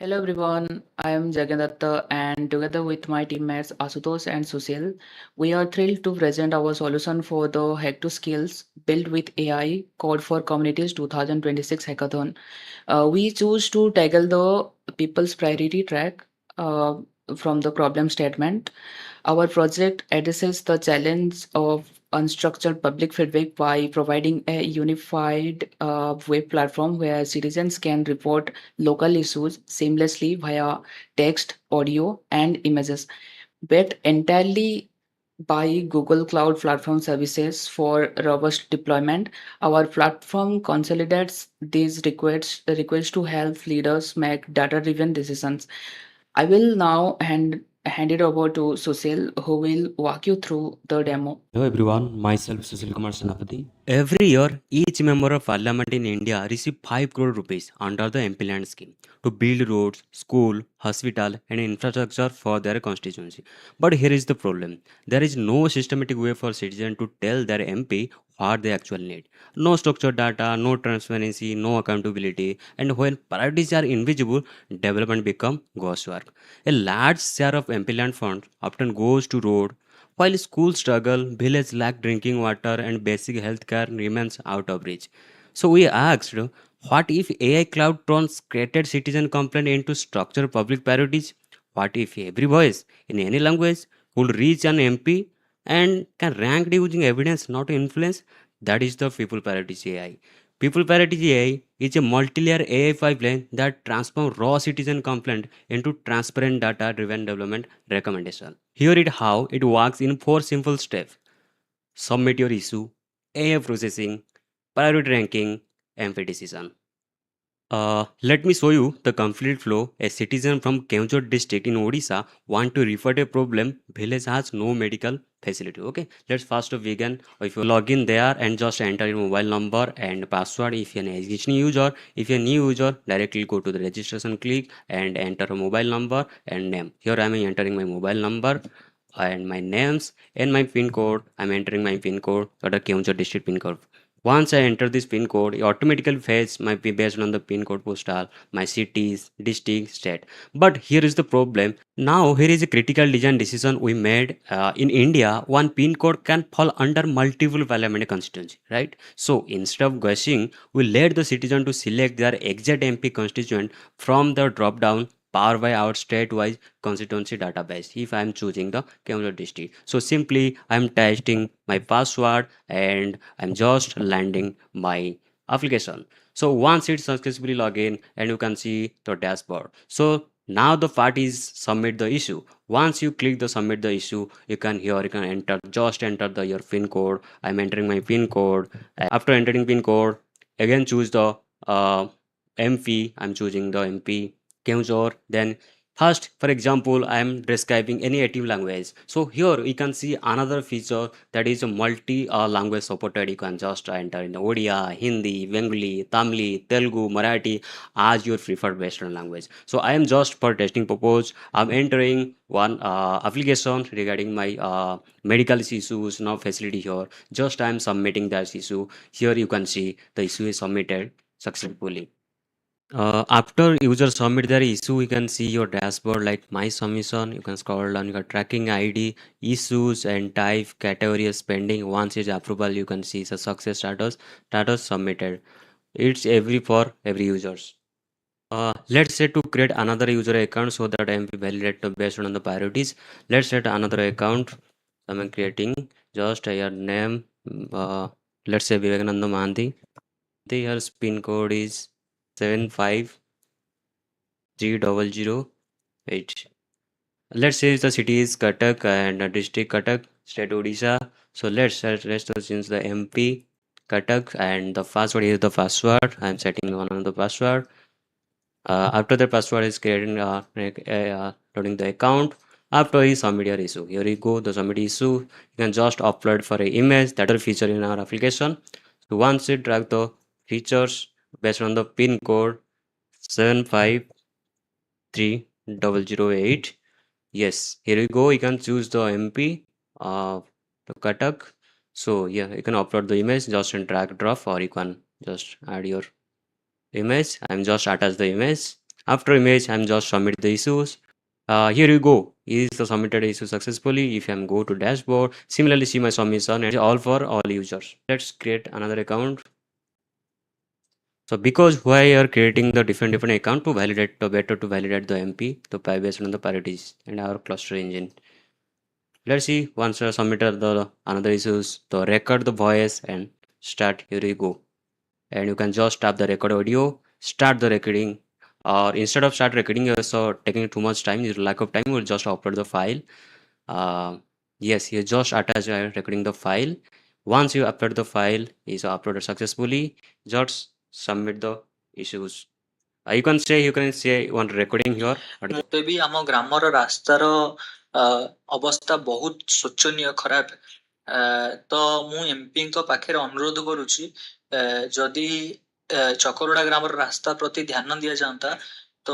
Hello everyone, I am Jagadatta and together with my teammates Asutosh and Susil, we are thrilled to present our solution for the Hack to Skills built with AI Code for Communities 2026 Hackathon. We choose to tackle the people's priority track uh, from the problem statement. Our project addresses the challenge of unstructured public feedback by providing a unified web platform where citizens can report local issues seamlessly via text, audio, and images, built entirely by Google Cloud Platform Services for robust deployment. Our platform consolidates these requests to help leaders make data-driven decisions. I will now hand it over to Susil, who will walk you through the demo. Hello everyone, myself Susil Kumar Senapati. Every year, each member of parliament in India receive 5 crore rupees under the MPLADS scheme to build roads, school, hospital and infrastructure for their constituency. But here is the problem. There is no systematic way for citizens to tell their MP what they actually need. No structured data, no transparency, no accountability, and when priorities are invisible, development becomes ghost work. A large share of MPLAD funds often goes to road while schools struggle, villages lack drinking water, and basic health care remains out of reach. So we asked, what if AI cloud turns created citizen complaint into structured public priorities? What if every voice in any language could reach an MP and can rank using evidence, not influence? That is the people priorities AI. People priorities AI is a multi-layer AI pipeline that transforms raw citizen complaint into transparent data-driven development recommendation. Here is how it works in 4 simple steps. Submit your issue, AI processing, priority ranking, MP decision. Let me show you the complete flow. A citizen from Keonjhar district in Odisha want to report a problem. Village has no medical facility. Okay, let's first begin. If you log in there and just enter your mobile number and password. If you're an existing user, if you're a new user, directly go to the registration, click and enter a mobile number and name. Here I am entering my mobile number and my names and my pin code. I'm entering my pin code or the Keonjhar district pin code. Once I enter this pin code, it automatically fetch might be based on the pin code postal, my cities, district, state. But here is the problem. Now here is a critical design decision we made in India. One pin code can fall under multiple parliament constituency, right? So instead of guessing, we let the citizen to select their exact MP constituent from the drop down powered by our state-wise constituency database. If I am choosing the Kerala district, so simply I am testing my password and I'm just landing my application. So once it successfully log in and you can see the dashboard. So now the part is submit the issue. Once you click the submit the issue, you can enter, just enter the your pin code. I'm entering my pin code. After entering pin code, again choose the MP. I'm choosing the MP Keonjhar. Then first, for example, I am describing any native language. So here you can see another feature that is a multi language supported. You can just enter in Odia, Hindi, Bengali, Tamil, Telugu, Marathi as your preferred Western language. So I am just for testing purpose. I'm entering one application regarding my medical issues now facility here. Just I am submitting that issue. Here you can see the issue is submitted successfully. After user submit their issue, you can see your dashboard like my submission. You can scroll down your tracking ID, issues and type, category is pending. Once it's approval, you can see the success status submitted. It's every for every users. Let's say to create another user account so that MP validate based on the priorities. Let's set another account. I'm creating just your name. Let's say Vivekananda Manthi. Here pin code is 7530008. Let's say the city is Cuttack and the district Cuttack, state Odisha. So let's change the MP Cuttack and the password is the password. I'm setting one on the password. After the password is creating loading the account. After you submit your issue, here you go. The submit issue. You can just upload for an image that are featured in our application. So once you drag the features based on the pin code 7530008. Yes, here you go. You can choose the MP, the Katak. So yeah, you can upload the image just and drag drop, or you can just add your image. I'm just attach the image. After image, I'm just submit the issues. Here you go. Is the submitted issue successfully? If I'm go to dashboard, similarly see my submission and all for all users. Let's create another account. So because why are creating the different account to validate the better to validate the MP to based on the priorities and our cluster engine. Let's see once I submitted the another issues, the record the voice and start. Here you go. And you can just tap the record audio, start the recording, or instead of start recording so taking too much time, your lack of time, you will just upload the file. uh, yes, you just attach recording the file. Once you upload the file is uploaded successfully, just submit the issues. You can say one recording here. ମତେ ବି ଆମ ଗ୍ରାମର ରାସ୍ତାର ଅବସ୍ଥା ବହୁତ ଶୋଚନୀୟ ଖରାପ। ତ ମୁଁ ଏମପିଙ୍କ ପାଖରେ ଅନୁରୋଧ କରୁଛି ଯଦି ଚକରଡ଼ା ଗ୍ରାମର ରାସ୍ତା ପ୍ରତି ଧ୍ୟାନ ଦିଆଯାଆନ୍ତା ତ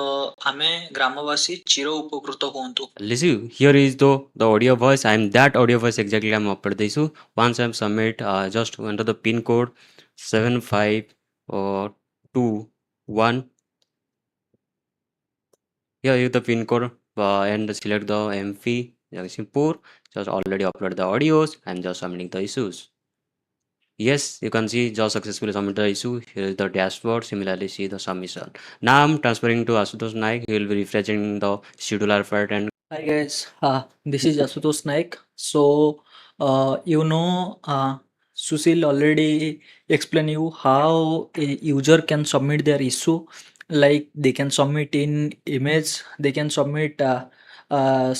ଆମେ ଗ୍ରାମବାସୀ ଚିର ଉପକୃତ ହୁଅନ୍ତୁ। Listen, here is the audio voice. I'm that audio voice exactly I'm upload the issue. Once I'm submit, just enter the pin code 7521. Here is the pin code and select the MP Jagsonpur. Just already upload the audios and just submitting the issues. Yes, you can see just successfully submit the issue. Here is the dashboard. Similarly, see the submission. Now I'm transferring to Asutosh Naik. He will be refreshing the scheduler part and Hi guys, this is Asutosh Naik. So, Susil already explained you how a user can submit their issue. Like they can submit in image, they can submit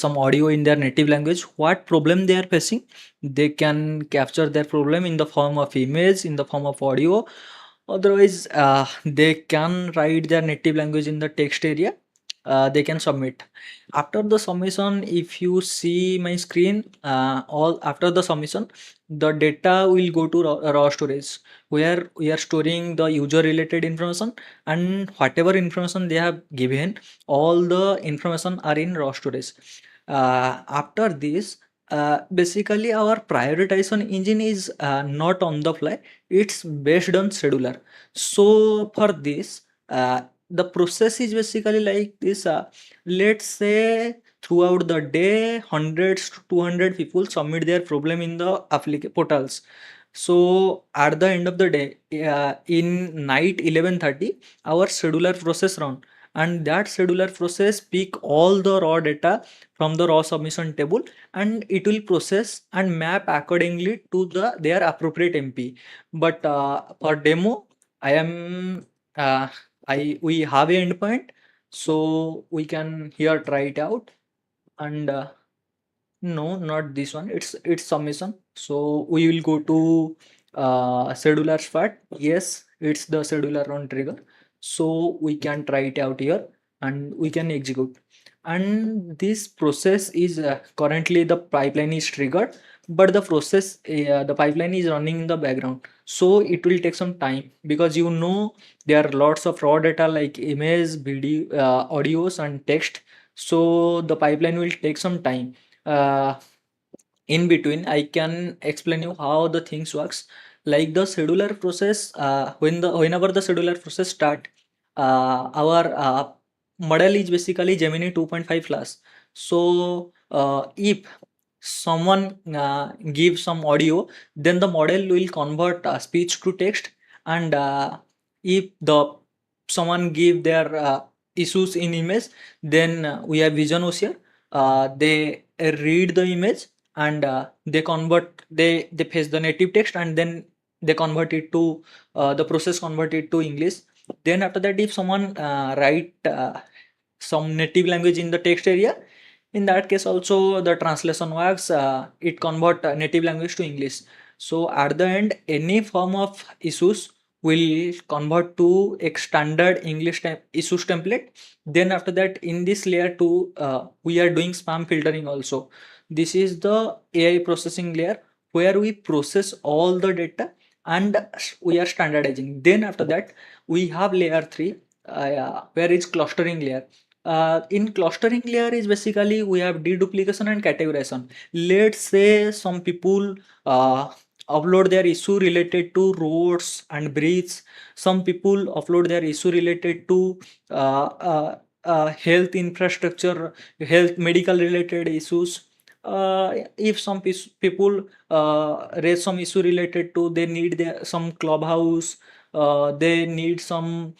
some audio in their native language. What problem they are facing, they can capture their problem in the form of image, in the form of audio. Otherwise, they can write their native language in the text area. They can submit. After the submission, if you see my screen, all after the submission, the data will go to raw storage where we are storing the user related information, and whatever information they have given, all the information are in raw storage. After this, basically our prioritization engine is not on the fly, it's based on scheduler. So for this, the process is basically like this. Let's say throughout the day, hundreds to 200 people submit their problem in the portals. So at the end of the day, in night 11:30, our scheduler process run, and that scheduler process pick all the raw data from the raw submission table, and it will process and map accordingly to their appropriate MP. But for demo, I am we have a endpoint, so we can here try it out. And no, not this one, it's submission. So we will go to scheduler part. Yes, it's the scheduler run trigger, so we can try it out here and we can execute. And this process is currently the pipeline is triggered, but the pipeline is running in the background, so it will take some time because there are lots of raw data like image, video, audios and text. So the pipeline will take some time. uh, in between I can explain you how the things works. Like the scheduler process, whenever the scheduler process start, our model is basically Gemini 2.5 class. So if someone gives some audio, then the model will convert speech to text. And if the someone give their issues in image, then we have vision OCR. They read the image, and they paste the native text, and then they convert it to the process convert it to English. Then after that, if someone write some native language in the text area, in that case also the translation works. It convert native language to English. So at the end, any form of issues will convert to a standard English issues template. Then after that, in this layer 2, we are doing spam filtering also. This is the AI processing layer where we process all the data and we are standardizing. Then after that, we have layer 3, where is clustering layer. In clustering layer is basically we have deduplication and categorization. Let's say some people upload their issue related to roads and bridges. Some people upload their issue related to health infrastructure, health medical related issues. If some people raise some issue related to they need some clubhouse, they need some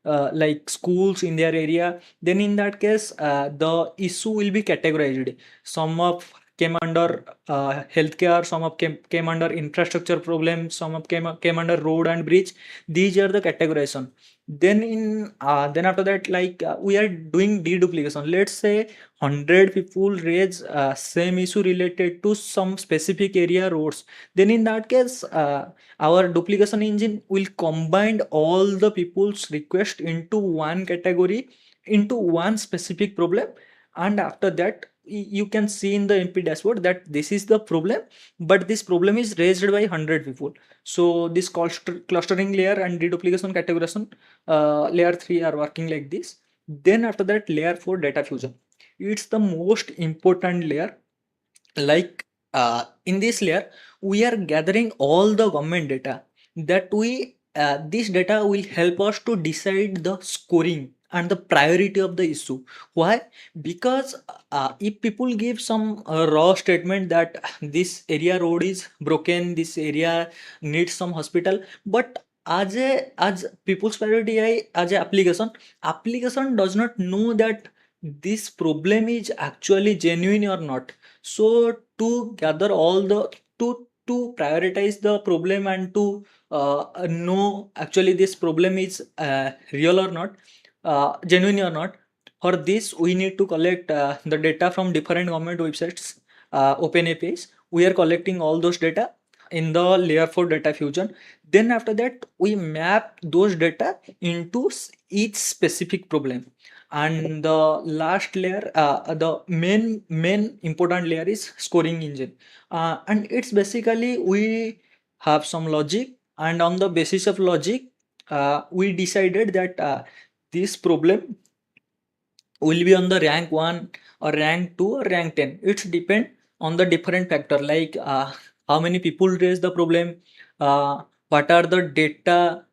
like schools in their area, then in that case the issue will be categorized. Some of came under healthcare, some of came under infrastructure problems, some of came under road and bridge. These are the categorization. Then after that, like we are doing deduplication. Let's say 100 people raise same issue related to some specific area roads. Then in that case, our duplication engine will combine all the people's request into one category, into one specific problem. And after that, you can see in the MP dashboard that this is the problem, but this problem is raised by 100 people. So this clustering layer and deduplication categorization layer 3 are working like this. Then after that, layer 4 data fusion. It's the most important layer. Like in this layer, we are gathering all the government data that this data will help us to decide the scoring and the priority of the issue. Why? Because if people give some raw statement that this area road is broken, this area needs some hospital, but as people's priority as a application does not know that this problem is actually genuine or not. So to gather all the to prioritize the problem and to know actually this problem is real or not, genuine or not. For this, we need to collect the data from different government websites, open APIs. We are collecting all those data in the layer 4 data fusion. Then after that, we map those data into each specific problem. And the last layer, the main important layer is scoring engine. And it's basically we have some logic, and on the basis of logic, we decided that this problem will be on the rank 1 or rank 2 or rank 10. It's depend on the different factor, like how many people raise the problem, what are the data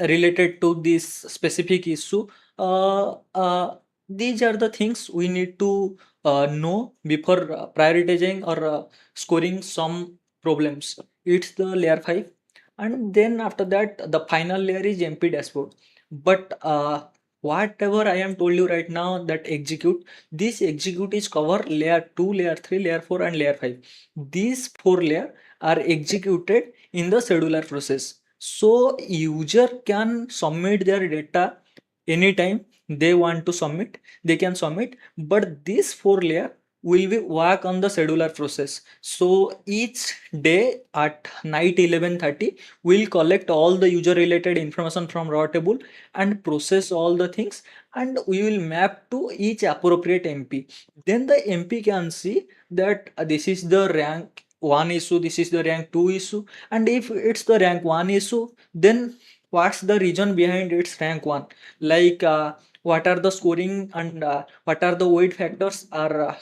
related to this specific issue. These are the things we need to know before prioritizing or scoring some problems. It's the layer 5. And then after that, the final layer is MP dashboard. But whatever I am told you right now, that execute, this execute is cover layer 2, layer 3, layer 4 and layer 5. These 4 layer are executed in the scheduler process. So user can submit their data anytime they want to submit, they can submit, but this 4 layer will be work on the scheduler process. So each day at night 11:30, we'll collect all the user related information from raw table and process all the things, and we will map to each appropriate MP. Then the MP can see that this is the rank 1 issue, this is the rank 2 issue, and if it's the rank 1 issue, then what's the reason behind its rank 1, like what are the scoring and what are the weight factors are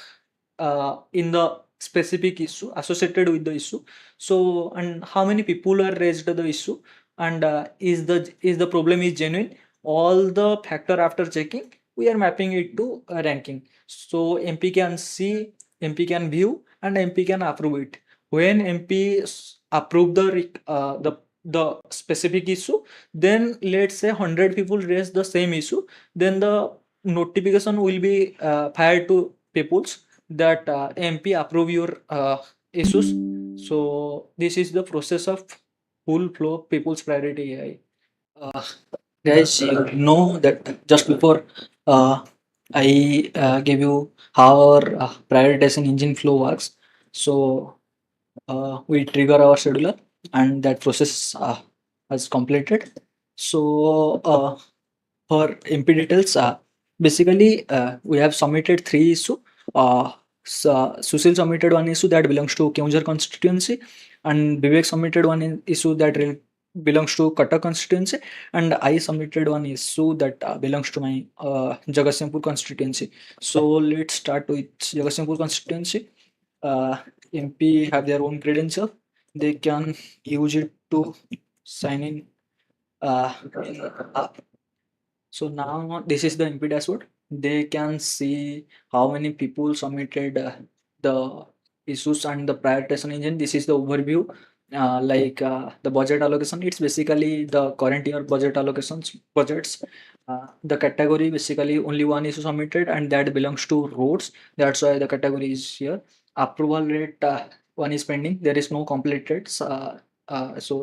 in the specific issue associated with the issue. So and how many people are raised the issue, and is the problem is genuine. All the factor after checking, we are mapping it to a ranking. So MP can see, MP can view, and MP can approve it. When MP approve the specific issue, then let's say 100 people raise the same issue, then the notification will be fired to peoples that MP approve your issues. So this is the process of full flow people's priority AI. Uh, Guys, you know that just before I gave you how our prioritization engine flow works. So we trigger our scheduler, and that process has completed. So for MP details, basically we have submitted 3 issue. Susil submitted 1 issue that belongs to Keonjhar constituency, and Vivek submitted 1 issue that belongs to Cuttack constituency, and I submitted 1 issue that belongs to my Jagatsinghpur constituency. So let's start with Jagatsinghpur constituency. MP have their own credential. They can use it to sign in. Uh, So now this is the MP dashboard. They can see how many people submitted the issues and the prioritization engine. This is the overview. The budget allocation, it's basically the current year budgets. The category basically only one issue submitted and that belongs to roads. That's why the category is here. Approval rate, one is pending. There is no completed. So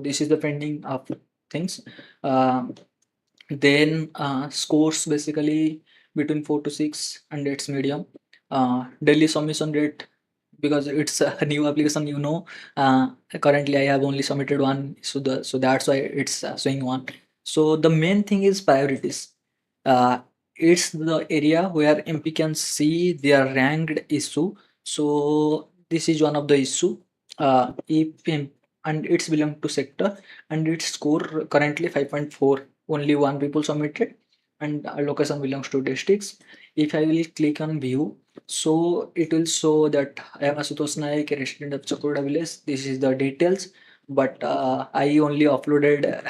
this is the pending of things. Uh, then scores basically between 4 to 6 and it's medium. Daily submission rate, because it's a new application, currently I have only submitted one, so that's why it's showing one. So the main thing is priorities. uh, it's the area where MP can see their ranked issue. So this is one of the issue. And it's belong to sector and its score currently 5.4. Only one people submitted and location belongs to districts. If I will click on view, so it will show that I am Asutosh Naik, a resident of Chakoda village. This is the details, but I only uploaded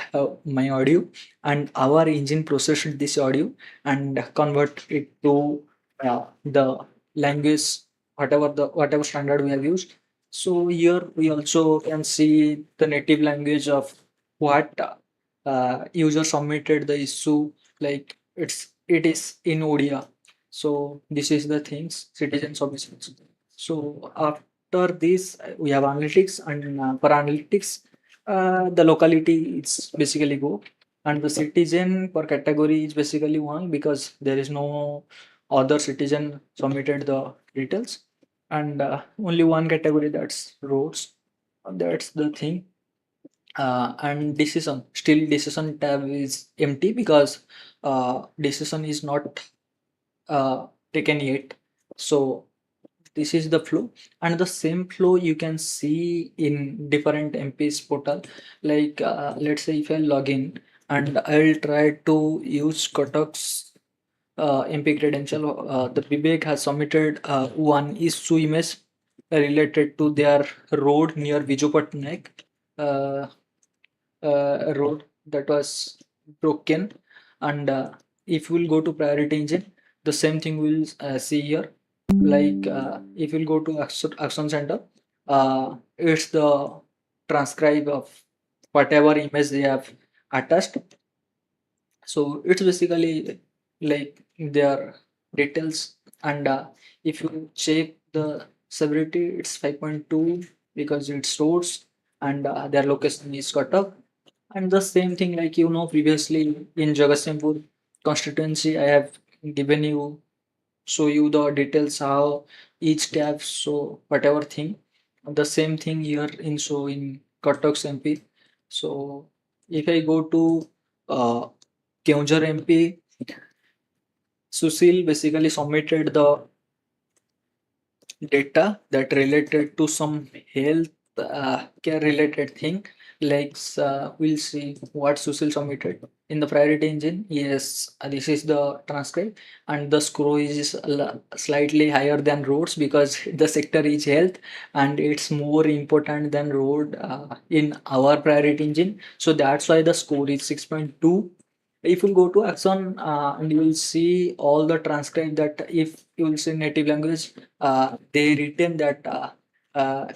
my audio, and our engine processed this audio and convert it to the language, whatever standard we have used. So here we also can see the native language of what user submitted the issue, like it is in Odia. So this is the things citizen submissions. So after this we have analytics, and for analytics the locality it's basically go, and the citizen per category is basically one because there is no other citizen submitted the details, and only one category, that's roads. That's the thing. And decision, still decision tab is empty because decision is not taken yet. So this is the flow, and the same flow you can see in different MP's portal. Like let's say if I log in and I'll try to use Kotak's MP credential, the Vivek has submitted one issue image related to their road near Vijupatnaik. Uh, Road that was broken, and if we'll go to priority engine, the same thing we'll see here. Like if we'll go to action center, it's the transcribe of whatever image they have attached. So it's basically like their details, and if you check the severity, it's 5.2 because it's roads, and their location is cut off. And the same thing, like previously in Jagatsinghpur constituency, I have given you, show you the details how each tab, so whatever thing. The same thing here in show in Cuttack's MP. So if I go to Keonjhar MP, Susil basically submitted the data that related to some health care related thing. Like we'll see what Susil submitted in the priority engine. Yes, this is the transcript, and the score is slightly higher than roads because the sector is health and it's more important than road in our priority engine. So that's why the score is 6.2. If you go to Axon and you will see all the transcript, that if you will see native language, they written that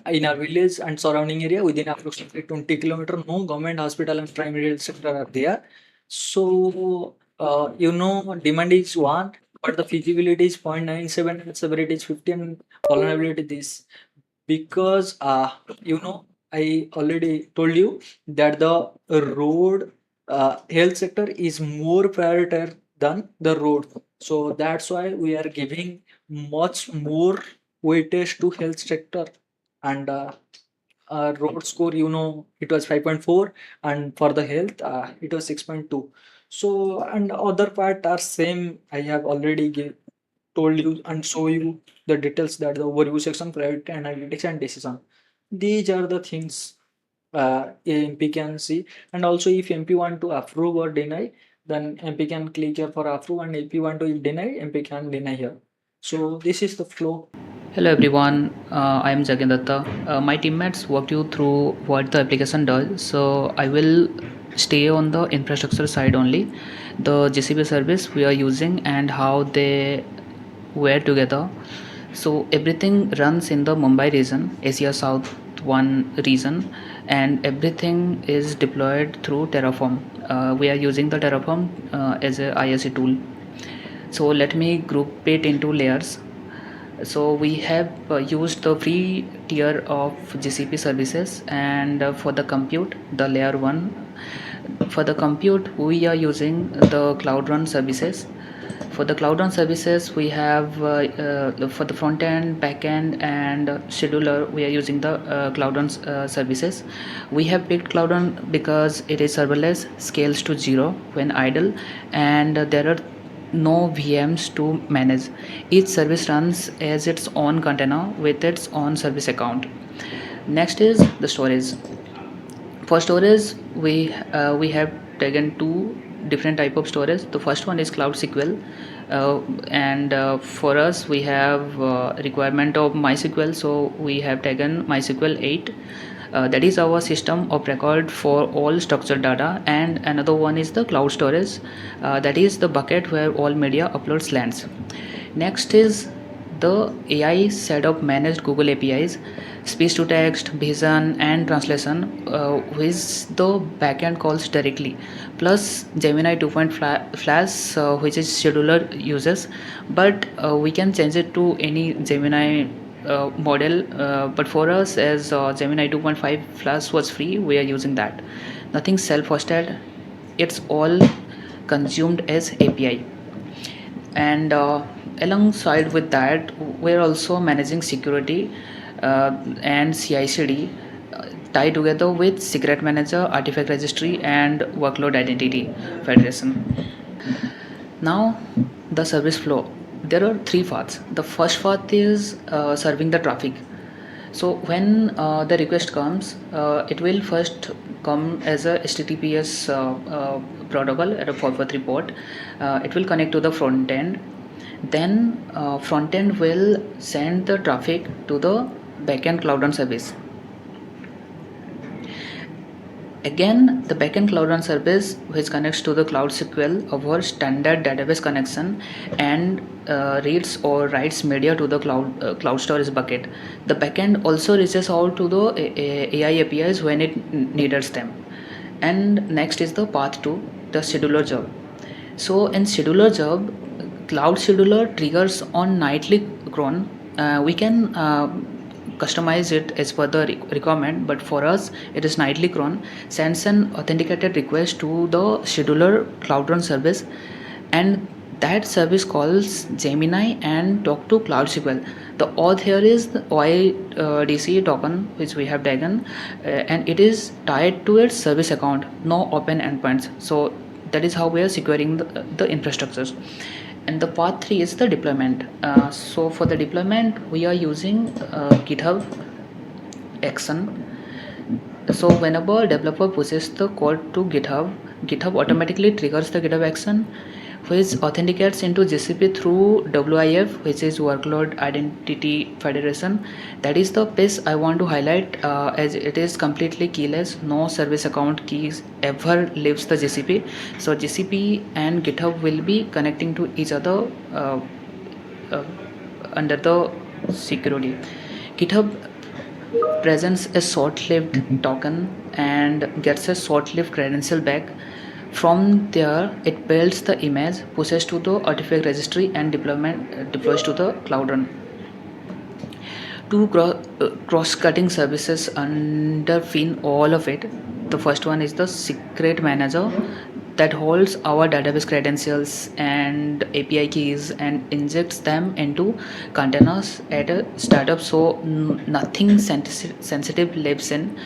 in a village and surrounding area within approximately 20 kilometer, no government hospital and primary health center are there. So demand is one, but the feasibility is 0.97 and severity is 50 and vulnerability this, because I already told you that the road health sector is more prioritized than the road. So that's why we are giving much more weightage to health sector, and road score, it was 5.4, and for the health it was 6.2. So, and other part are same, I have already told you and show you the details, that the overview section, priority analytics and decision. These are the things MP can see. And also if MP want to approve or deny, then MP can click here for approve, and if you want to deny, MP can deny here. So this is the flow. Hello everyone, I am Jagandatta. My teammates walked you through what the application does, so I will stay on the infrastructure side only, the GCP service we are using and how they were together. So everything runs in the Mumbai region, Asia South 1 region, and everything is deployed through Terraform. We are using the Terraform as a ISE tool. So let me group it into layers. So we have used the free tier of GCP services, and for the compute, the layer 1. For the compute, we are using the Cloud Run services. For the Cloud Run services, we have for the front end, back end, and scheduler, we are using the Cloud Run services. We have picked Cloud Run because it is serverless, scales to 0 when idle, and there are no VMs to manage. Each service runs as its own container with its own service account. Next is the storage. For storage, we have taken two different type of storage. The first one is Cloud SQL, and for us we have requirement of MySQL, so we have taken MySQL 8. That is our system of record for all structured data, and another one is the cloud storage, that is the bucket where all media uploads lands. Next is the AI set of managed Google APIs, speech to text, vision, and translation, which the backend calls directly, plus Gemini 2.0 Flash, which is scheduler uses, but we can change it to any Gemini model. But for us, as Gemini 2.5 Flash was free, we are using that. Nothing self-hosted; it's all consumed as API. And alongside with that, we're also managing security and CI/CD tied together with secret manager, artifact registry, and workload identity federation. Now, the service flow. There are three paths. The first path is serving the traffic. So when the request comes, it will first come as a HTTPS protocol at a 443 port. It will connect to the front end. Then front end will send the traffic to the backend Cloud Run service. Again, the backend Cloud Run service, which connects to the Cloud SQL over standard database connection, and reads or writes media to the cloud storage bucket. The backend also reaches out to the AI APIs when it needs them. And next is the path to the scheduler job. So in scheduler job, Cloud Scheduler triggers on nightly cron. We can customize it as per the requirement, but for us it is nightly cron. Sends an authenticated request to the scheduler Cloud Run service, and that service calls Gemini and talk to Cloud SQL. The auth here is the OIDC token which we have taken, and it is tied to its service account, no open endpoints. So that is how we are securing the infrastructures. And the path 3 is the deployment. So for the deployment, we are using GitHub action. So whenever developer pushes the code to GitHub automatically triggers the GitHub action, which authenticates into GCP through WIF, which is Workload Identity Federation. That is the piece I want to highlight, as it is completely keyless. No service account keys ever leaves the GCP. So GCP and GitHub will be connecting to each other uh, under the security. GitHub presents a short-lived token and gets a short-lived credential back. From there, it builds the image, pushes to the artifact registry, and deploys to the Cloud Run. Two cross-cutting services underpin all of it. The first one is the secret manager that holds our database credentials and API keys and injects them into containers at a startup, so nothing sensitive lives in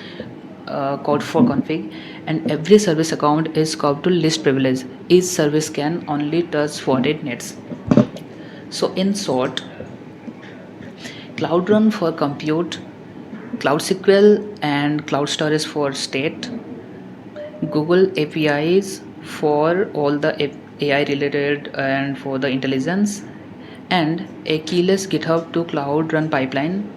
code for config, and every service account is called to list privilege. Each service can only touch what it needs. So in short, Cloud Run for compute, Cloud SQL and Cloud Storage for state, Google APIs for all the AI related and for the intelligence, and a keyless GitHub to Cloud Run pipeline,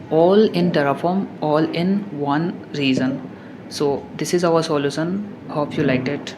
all in Terraform, all in one region. So this is our solution. Hope you liked it.